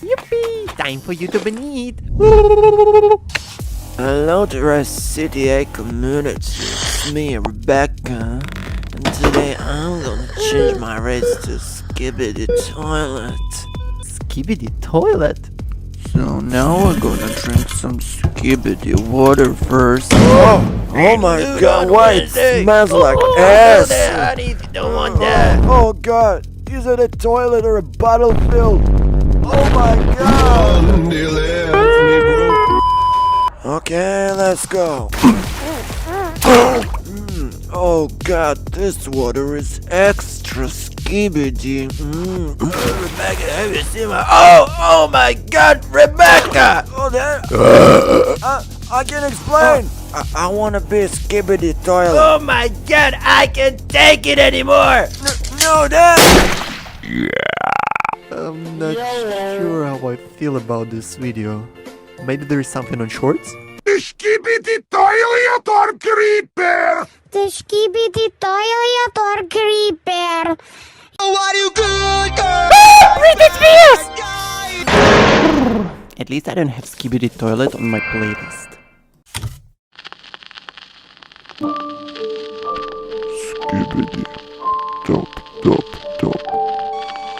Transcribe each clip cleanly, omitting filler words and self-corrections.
Yippee! Time for you to beneath. Hello to our CTA community, it's me, Rebecca, and today I'm gonna change my race to Skibidi toilet. Skibidi toilet? So now we're gonna drink some Skibidi water first. Oh my god, why it smells like ass! Honey, if you don't want that. Oh god, is it a toilet or a battlefield? Oh my god! Okay, let's go. Oh god, this water is extra skibidi. Rebecca, have you seen my... Oh my god, Rebecca! Oh, there... I can explain. I wanna be a skibidi toilet. Oh my god, I can't take it anymore! No, Dad! I'm not sure how I feel about this video. Maybe there is something on shorts? The Skibidi toilet or creeper! The Skibidi toilet or creeper. Oh, are you good, girl? Britney Spears! At least I don't have Skibidi toilet on my playlist. Skibidi. Top, top, top.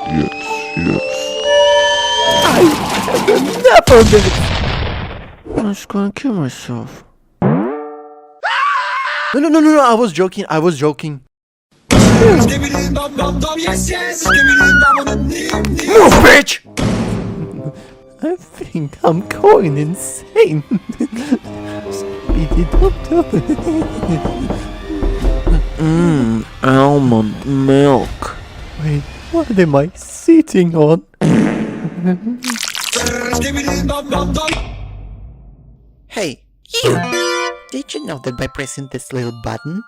Yes, yes. I had enough of this! I'm just gonna kill myself. No, I was joking. Move, bitch! I think I'm going insane. Skibidi top. Almond milk. Wait, what am I sitting on? Hey, you! Did you know that by pressing this little button,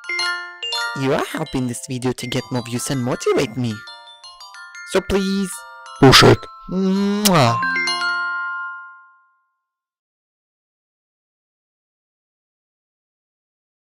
you are helping this video to get more views and motivate me? So please, Push it. mwah.